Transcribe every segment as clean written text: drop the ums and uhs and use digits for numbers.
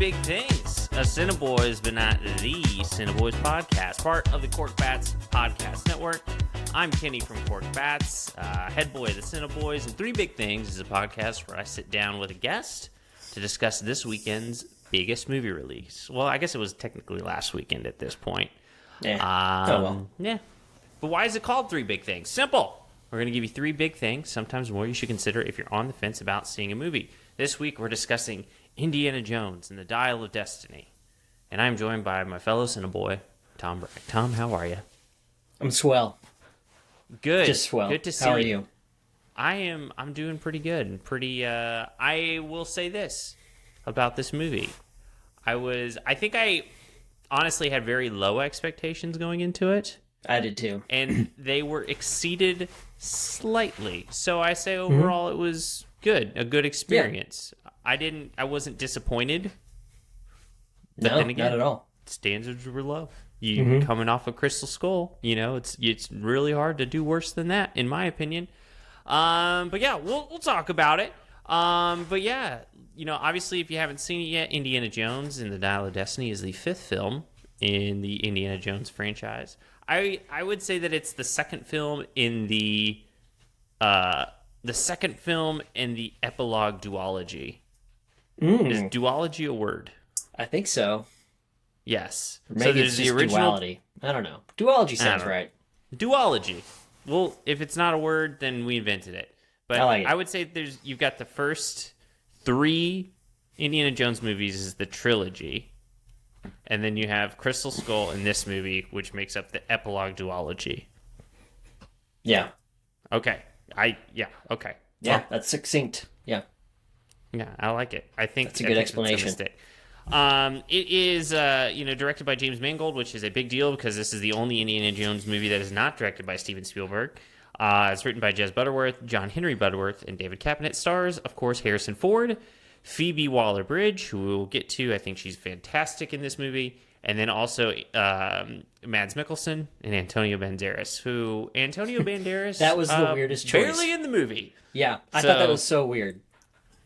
big things. A CineBoys, but not the CineBoys podcast, part of the Cork Bats podcast network. I'm Kenny from Cork Bats, head boy of the CineBoys, and Three Big Things is a podcast where I sit down with a guest to discuss this weekend's biggest movie release. Well, I guess it was technically last weekend at this point. Yeah. Yeah. But why is it called Three Big Things? Simple. We're going to give you three big things, sometimes more you should consider if you're on the fence about seeing a movie. This week we're discussing Indiana Jones and the Dial of Destiny. And I'm joined by my fellow CineBoy, Tom Bragg. Tom, how are you? I'm swell. Good. Just swell. Good to see How are you? I'm doing pretty good. And I will say this about this movie. I think I honestly had very low expectations going into it. I did too. And they were exceeded slightly. So I say overall it was good, a good experience. Yeah. I wasn't disappointed. But then again, not at all. Standards were low. You coming off a Crystal Skull, it's really hard to do worse than that, in my opinion. But yeah, we'll talk about it. But yeah, obviously if you haven't seen it yet, Indiana Jones and the Dial of Destiny is the fifth film in the Indiana Jones franchise. I would say that it's the second film in the epilogue duology. Is duology a word? I think so. Yes. Or maybe it's just duality. I don't know. Duology sounds right. Duology. Well, if it's not a word, then we invented it. But I would say you've got the first three Indiana Jones movies is the trilogy. And then you have Crystal Skull in this movie, which makes up the epilogue duology. Yeah. Okay. Okay. Yeah, well, that's succinct. Yeah. Yeah, I like it. I think that's a good explanation. It is, directed by James Mangold, which is a big deal because this is the only Indiana Jones movie that is not directed by Steven Spielberg. It's written by Jez Butterworth, John Henry Butterworth, and David Cabinet. Stars, of course, Harrison Ford, Phoebe Waller-Bridge, who we'll get to. I think she's fantastic in this movie. And then also Mads Mikkelsen and Antonio Banderas, that was the weirdest choice. Barely in the movie. Yeah, I thought that was so weird.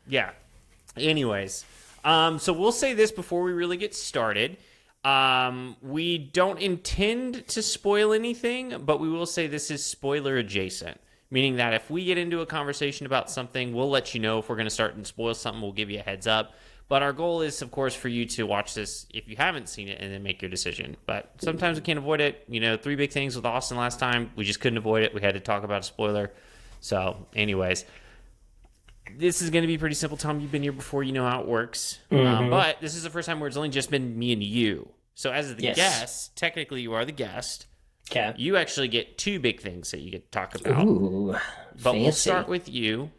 Yeah. Anyways, so we'll say this before we really get started. We don't intend to spoil anything, but we will say this is spoiler adjacent. Meaning that if we get into a conversation about something, we'll let you know if we're going to start and spoil something. We'll give you a heads up. But our goal is, of course, for you to watch this if you haven't seen it and then make your decision. But sometimes we can't avoid it. Three Big Things with Austin last time. We just couldn't avoid it. We had to talk about a spoiler. So, anyways, this is going to be pretty simple. Tom, you've been here before. You know how it works. But this is the first time where it's only just been me and you. So as the guest, technically you are the guest. Okay. You actually get two big things that you get to talk about. Ooh, but fancy. We'll start with you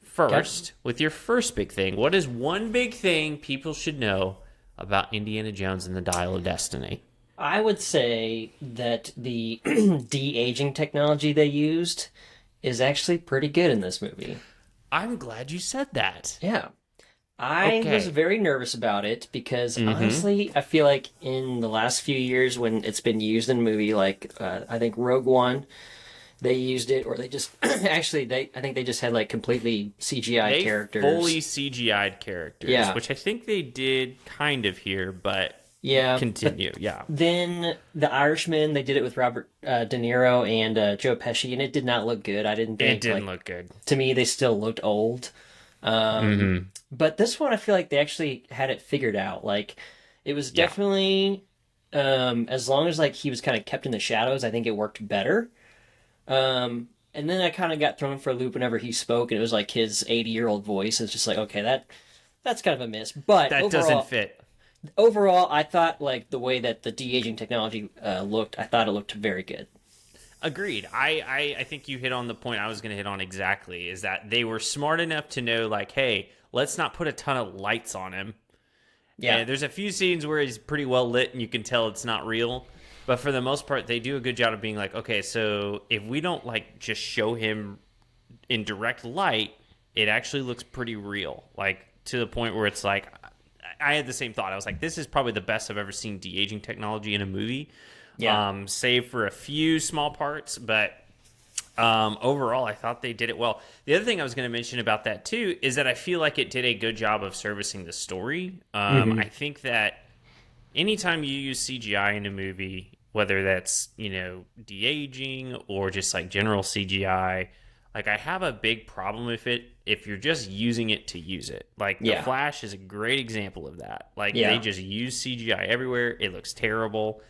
first, with your first big thing. What is one big thing people should know about Indiana Jones and the Dial of Destiny? I would say that the de-aging technology they used is actually pretty good in this movie. I'm glad you said that. Yeah. I was very nervous about it because, honestly, I feel like in the last few years when it's been used in a movie, like, I think Rogue One, they used it, or they just, I think they just had, like, completely CGI characters. Fully CGI'd characters, which I think they did kind of here, but continue, Then The Irishman, they did it with Robert De Niro and Joe Pesci, and it did not look good. I didn't think, it didn't look good. To me, they still looked old. But this one, I feel like they actually had it figured out. Like, it was definitely, as long as, like, he was kind of kept in the shadows, I think it worked better. And then I kind of got thrown for a loop whenever he spoke, and it was like his 80-year-old voice. It's just like, okay, that's kind of a miss. But that doesn't fit. Overall, I thought, like, the way that the de-aging technology looked, I thought it looked very good. Agreed. I think you hit on the point I was going to hit on exactly, is that they were smart enough to know, like, hey, let's not put a ton of lights on him. Yeah. And there's a few scenes where he's pretty well lit and you can tell it's not real. But for the most part, they do a good job of being like, okay, so if we don't, like, just show him in direct light, it actually looks pretty real. Like, to the point where it's like, I had the same thought. I was like, this is probably the best I've ever seen de-aging technology in a movie. Yeah. Save for a few small parts, but Overall, I thought they did it well. The other thing I was going to mention about that too is that I feel like it did a good job of servicing the story. Hmm. I think that anytime you use CGI in a movie, whether that's, de-aging or just like general CGI, like I have a big problem with it if you're just using it to use it. Like The Yeah. Flash is a great example of that. Like they Yeah. just use CGI everywhere. It looks terrible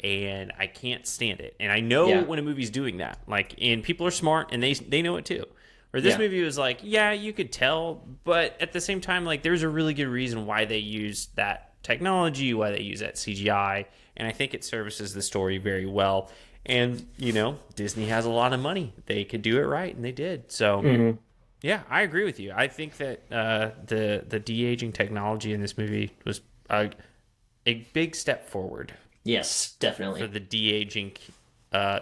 and I can't stand it. And I know Yeah. when a movie's doing that. Like, and people are smart and they know it too. Or this Yeah. movie was like, yeah, you could tell, but at the same time, like, there's a really good reason why they use that technology, why they use that CGI, and I think it services the story very well. And Disney has a lot of money; they could do it right, and they did. So, Hmm. yeah, I agree with you. I think that the de aging technology in this movie was a big step forward Yes, for definitely. the de aging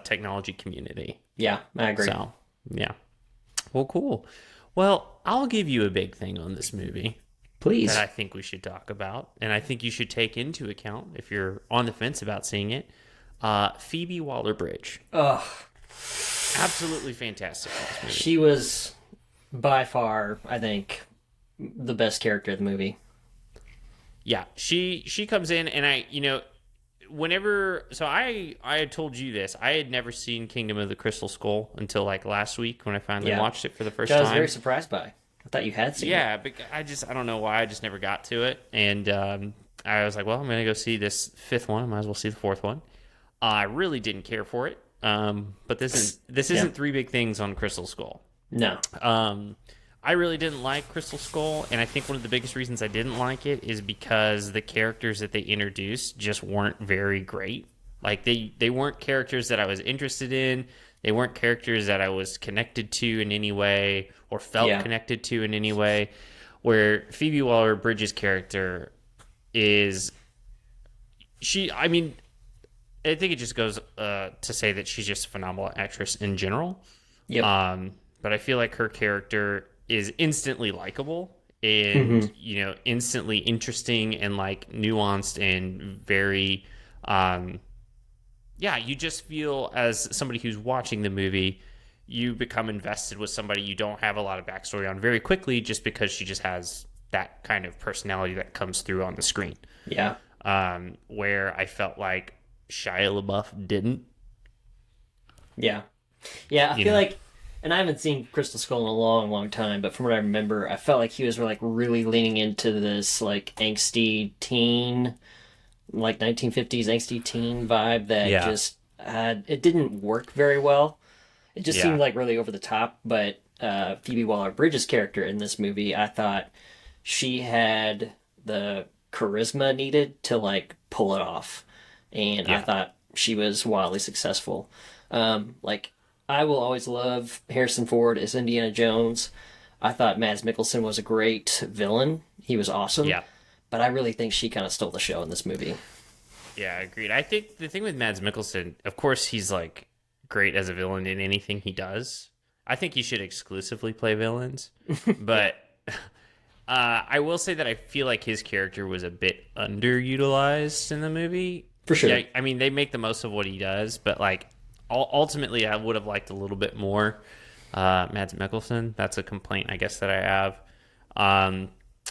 technology community. Yeah, I agree. So, yeah. Well, cool. Well, I'll give you a big thing on this movie that I Please. think we should talk about, and I think you should take into account if you're on the fence about seeing it. Phoebe Waller-Bridge, Ugh. absolutely fantastic in this movie. She was by far, I think, the best character of the movie. Yeah, she comes in, and whenever I had told you this, I had never seen Kingdom of the Crystal Skull until like last week when I finally Yeah. watched it for the Which first I was very time. surprised by. I thought you had seen it. Yeah, but I don't know why I just never got to it, and I was like, well, I'm gonna go see this fifth one. I might as well see the fourth one. I really didn't care for it, but this Yeah. isn't three big things on Crystal Skull. No. Um, I really didn't like Crystal Skull, and I think one of the biggest reasons I didn't like it is because the characters that they introduced just weren't very great. Like they weren't characters that I was interested in. They weren't characters that I was connected to in any way or felt Yeah. connected to in any way. Where Phoebe Waller-Bridge's character is, I mean, I think it just goes to say that she's just a phenomenal actress in general. Yep. But I feel like her character is instantly likable Hmm. and instantly interesting and like nuanced and very yeah, you just feel as somebody who's watching the movie, you become invested with somebody you don't have a lot of backstory on very quickly just because she just has that kind of personality that comes through on the screen. Yeah. Where I felt like Shia LaBeouf didn't. Yeah. Yeah. I You feel know, like, and I haven't seen Crystal Skull in a long, long time, but from what I remember, I felt like he was like really leaning into this like angsty teen, like 1950s angsty teen vibe that yeah, just it didn't work very well. It just yeah, seemed like really over the top. But Phoebe Waller-Bridge's character in this movie, I thought she had the charisma needed to like pull it off, and I yeah. thought she was wildly successful. Like I will always love Harrison Ford as Indiana Jones. I thought Mads Mikkelsen was a great villain. He was awesome, Yeah. but I really think she kind of stole the show in this movie. Yeah, agreed. I think the thing with Mads Mikkelsen, of course, he's like great as a villain in anything he does. I think he should exclusively play villains. But I will say that I feel like his character was a bit underutilized in the movie. For sure. Yeah, I mean, they make the most of what he does, but like ultimately, I would have liked a little bit more Mads Mikkelsen. That's a complaint, I guess, that I have.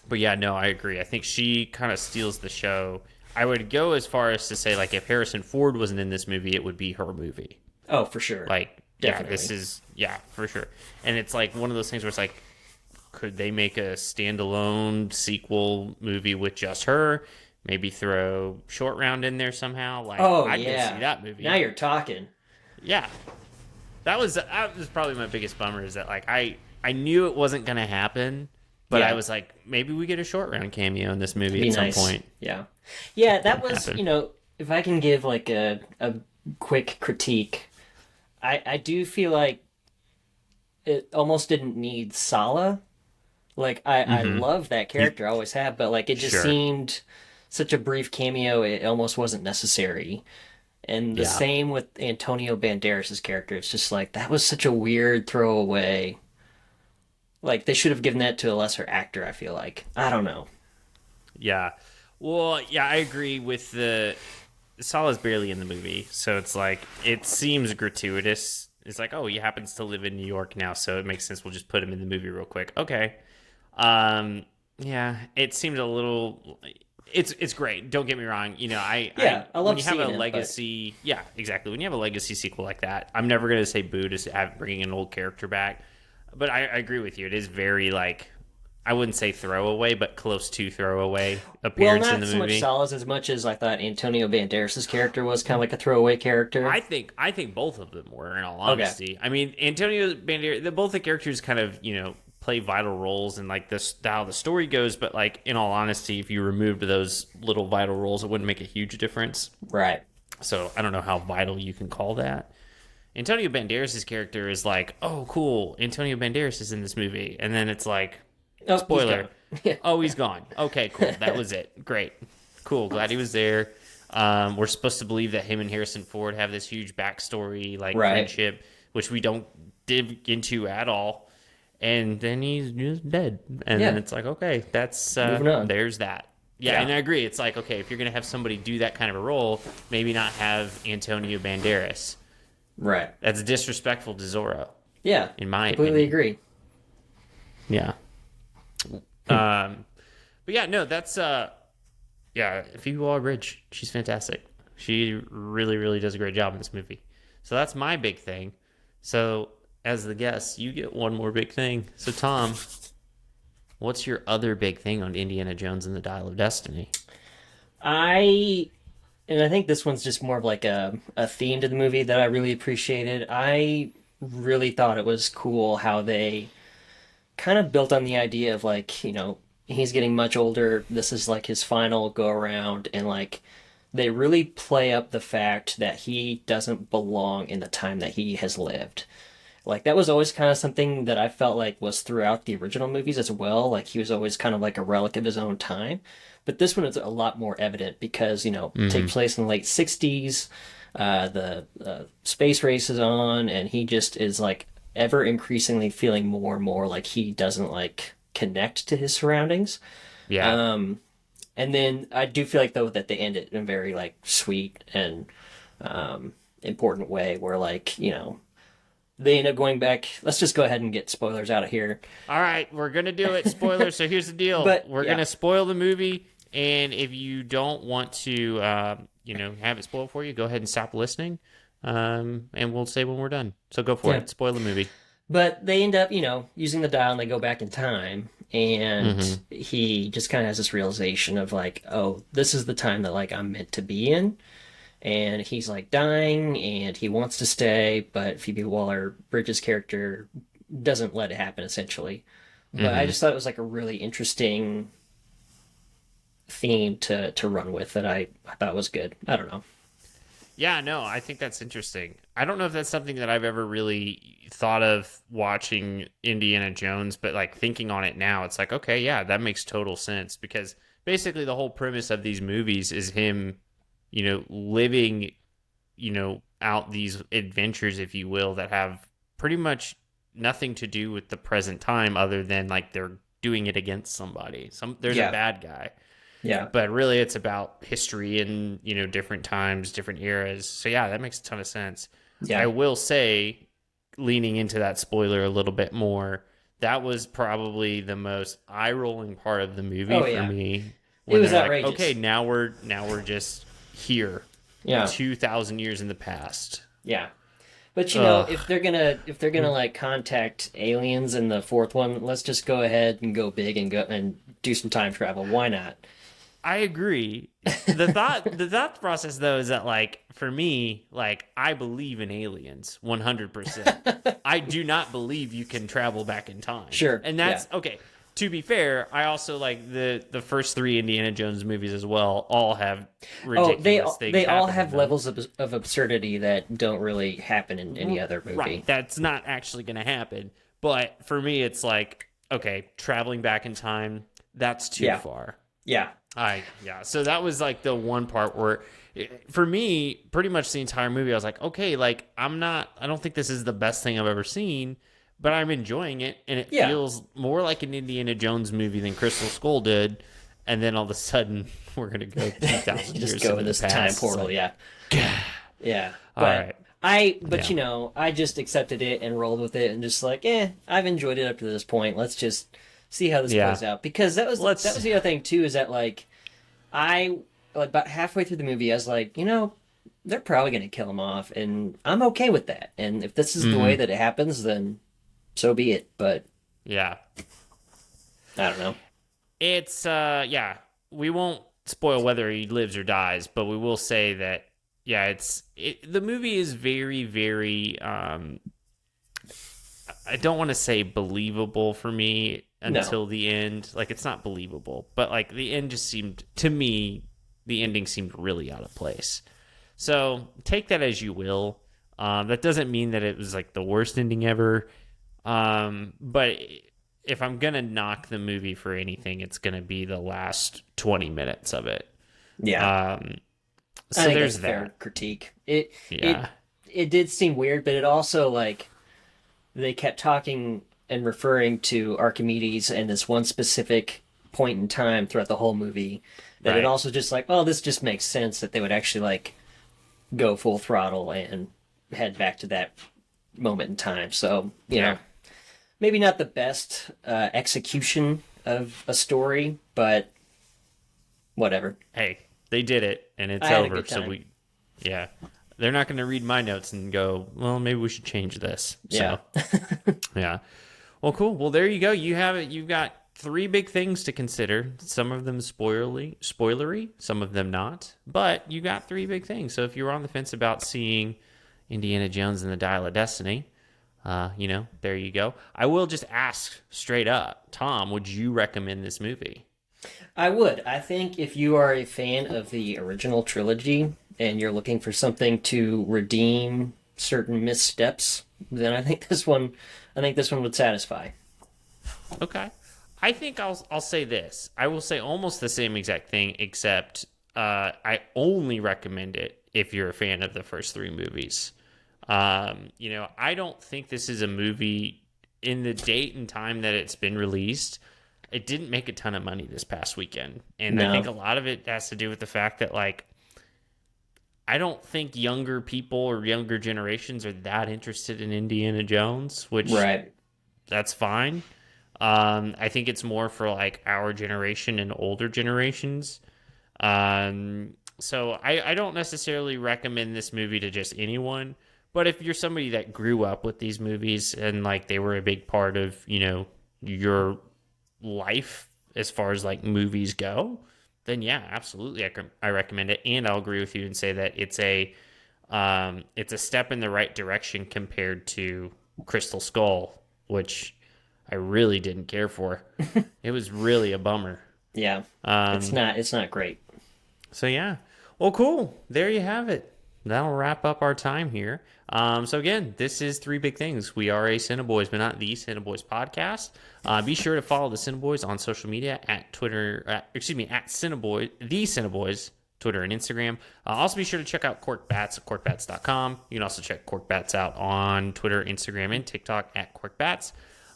But yeah, no, I agree. I think she kind of steals the show. I would go as far as to say, like, if Harrison Ford wasn't in this movie, it would be her movie. Oh, for sure. Like, yeah, Definitely. this is, yeah, for sure. And it's like one of those things where it's like, could they make a standalone sequel movie with just her? Maybe throw Short Round in there somehow. Like, Oh I'd go yeah. see that movie. Now you're talking. Yeah, that was probably my biggest bummer is that like I knew it wasn't gonna happen, but I Yeah. was like, maybe we get a Short Round cameo in this movie Be at some nice. point. Yeah. Yeah, that was, happen. if I can give like a quick critique, I do feel like it almost didn't need Sala. Like I love that character, I always have, but like it just Sure. seemed such a brief cameo, it almost wasn't necessary. And the Yeah. same with Antonio Banderas' character. It's just like that was such a weird throwaway. Like they should have given that to a lesser actor, I feel like. I don't know. Yeah. Well, yeah, I agree with the Salah's barely in the movie, so it's like it seems gratuitous It's like, oh, he happens to live in New York now, so it makes sense. We'll just put him in the movie real quick. Okay. Yeah, it seemed a little. It's great. Don't get me wrong. You know, I love when you have seeing a it, legacy. Yeah, exactly. When you have a legacy sequel like that, I'm never gonna say boo to bringing an old character back. But I agree with you. It is very like, I wouldn't say throwaway, but close to throwaway Well, appearance in not the so much movie. Salas as much as I thought Antonio Banderas' character was kind of like a throwaway character. I think both of them were, in all Okay. honesty. I mean, Antonio Banderas, both the characters kind of, play vital roles in like this how the story goes, but like in all honesty, if you removed those little vital roles, it wouldn't make a huge difference. Right. So I don't know how vital you can call that. Antonio Banderas' character is like, oh, cool, Antonio Banderas is in this movie, and then it's like, Oh, spoiler, he's oh, he's gone. Okay, cool, that was it. Great, cool, glad he was there. We're supposed to believe that him and Harrison Ford have this huge backstory, like Right. friendship, which we don't dig into at all. And then he's just dead. And then Yeah. it's like, okay, that's Moving on. there's that. Yeah, Yeah. and I agree. It's like, okay, if you're gonna have somebody do that kind of a role, maybe not have Antonio Banderas. Right. That's disrespectful to Zorro, Yeah. in my Completely opinion. agree. Yeah. But yeah, no, that's yeah, Phoebe Waller-Bridge, she's fantastic. She really, really does a great job in this movie. So that's my big thing. So as the guest, you get one more big thing. So Tom, what's your other big thing on Indiana Jones and the Dial of Destiny? And I think this one's just more of like a theme to the movie that I really appreciated. I really thought it was cool how they kind of built on the idea of like, he's getting much older. This is like his final go around, and like they really play up the fact that he doesn't belong in the time that he has lived. Like that was always kind of something that I felt like was throughout the original movies as well. Like he was always kind of like a relic of his own time. But this one is a lot more evident because, takes place in the late 60s. The space race is on, and he just is like ever increasingly feeling more and more like he doesn't like connect to his surroundings. Yeah. And then I do feel like though that they end it in a very like sweet and important way where like, they end up going back. Let's just go ahead and get spoilers out of here. All right, we're going to do it. Spoilers. So here's the deal. But, We're yeah. going to spoil the movie. And if you don't want to, have it spoiled for you, go ahead and stop listening. And we'll say when we're done. So go for it. Spoil the movie. But they end up, using the dial and they go back in time. And he just kind of has this realization of like, oh, this is the time that like I'm meant to be in. And he's like dying and he wants to stay, but Phoebe Waller-Bridge's character doesn't let it happen essentially. But I just thought it was like a really interesting theme to run with that I thought was good. I don't know. Yeah, no, I think that's interesting. I don't know if that's something that I've ever really thought of watching Indiana Jones, but like thinking on it now, it's like, okay, yeah, that makes total sense because basically the whole premise of these movies is him, living, out these adventures, if you will, that have pretty much nothing to do with the present time other than like they're doing it against somebody. There's a bad guy. Yeah. But really it's about history and, different times, different eras. So yeah, that makes a ton of sense. Yeah. I will say, leaning into that spoiler a little bit more, that was probably the most eye-rolling part of the movie for me. It was they're outrageous. like, okay, now we're just here. Yeah. 2,000 years in the past. Yeah. But Ugh. if they're gonna like contact aliens in the fourth one, let's just go ahead and go big and go and do some time travel. Why not? I agree. The thought process though is that like for me, like I believe in aliens 100%. I do not believe you can travel back in time. Sure. And that's okay. To be fair, I also like the first 3 Indiana Jones movies as well. All have ridiculous things. They all happen in have them. levels of absurdity that don't really happen in any other movie. Right. That's not actually going to happen. But for me, it's like, okay, traveling back in time, that's too far. Yeah. So that was like the one part where, for me, pretty much the entire movie, I was like, okay, like I don't think this is the best thing I've ever seen, but I'm enjoying it, and it feels more like an Indiana Jones movie than Crystal Skull did. And then all of a sudden, we're gonna go 2,000 years Just go in this time portal. Like, yeah. all right. But Yeah. you know, I just accepted it and rolled with it and just like, I've enjoyed it up to this point. Let's just see how this Yeah. plays out. Because that Let's was the other thing too, is that like I like about halfway through the movie, I was like, you know, they're probably gonna kill him off, and I'm okay with that. And if this is the way mhm. that it happens, then so be it. But Yeah. I don't know. It's yeah, we won't spoil whether he lives or dies, but we will say that yeah, the movie is very very I don't want to say believable for me No. until the end. Like it's not believable, but like the end just seemed to me the ending seemed really out of place. So take that as you will. That doesn't mean that it was like the worst ending ever. But if I'm gonna knock the movie for anything, it's gonna be the last 20 minutes of it. Yeah. Um, I so think that's there's a fair that. critique. Yeah. It did seem weird, but it also like they kept talking and referring to Archimedes and this one specific point in time throughout the whole movie that it Right. also just like, oh, this just makes sense that they would actually like go full throttle and head back to that moment in time. So, you Yeah. know, maybe not the best execution of a story, but whatever. Hey, they did it, and I it's had a over. good So time. yeah, they're not gonna read my notes and go, well, maybe we should change this. Yeah. So yeah. Well, cool. Well, there you go. You have it. You've got three big things to consider. Some of them spoilery, some of them not. But you got three big things. So if you're on the fence about seeing Indiana Jones and the Dial of Destiny, there you go. I will just ask straight up, Tom, would you recommend this movie? I would. I think if you are a fan of the original trilogy and you're looking for something to redeem certain missteps, then I think this one would satisfy. Okay. I think I'll say this. I will say almost the same exact thing, except I only recommend it if you're a fan of the first three movies. I don't think this is a movie in the date and time that it's been released. It didn't make a ton of money this past weekend, and I No. think a lot of it has to do with the fact that like I don't think younger people or younger generations are that interested in Indiana Jones, which Right. that's fine. I think it's more for like our generation and older generations. So I don't necessarily recommend this movie to just anyone, but if you're somebody that grew up with these movies and like they were a big part of, your life as far as like movies go, then yeah, absolutely, I recommend it, and I'll agree with you and say that it's a step in the right direction compared to Crystal Skull, which I really didn't care for. It was really a bummer. Yeah. Um, It's not great. so yeah, well, cool. There you have it. That'll wrap up our time here. So again, this is Three Big Things. We are a CineBoys, but not the CineBoys podcast. Be sure to follow the CineBoys on social media at Twitter. At CineBoy, the CineBoys, Twitter and Instagram. Also, be sure to check out Cork Bats at corkbats.com. You can also check Cork Bats out on Twitter, Instagram, and TikTok at Cork Bats.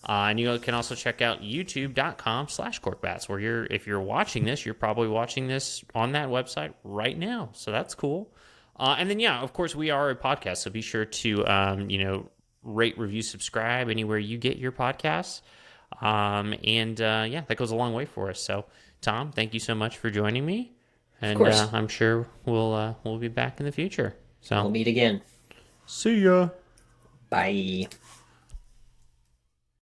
And you can also check out youtube.com/corkbats, where if you're watching this, you're probably watching this on that website right now. So that's cool. And then, yeah, of course, we are a podcast. So be sure to, rate, review, subscribe anywhere you get your podcasts. Yeah, that goes a long way for us. So, Tom, thank you so much for joining me. Of And course. I'm sure we'll be back in the future. We'll So, meet again. see ya. Bye.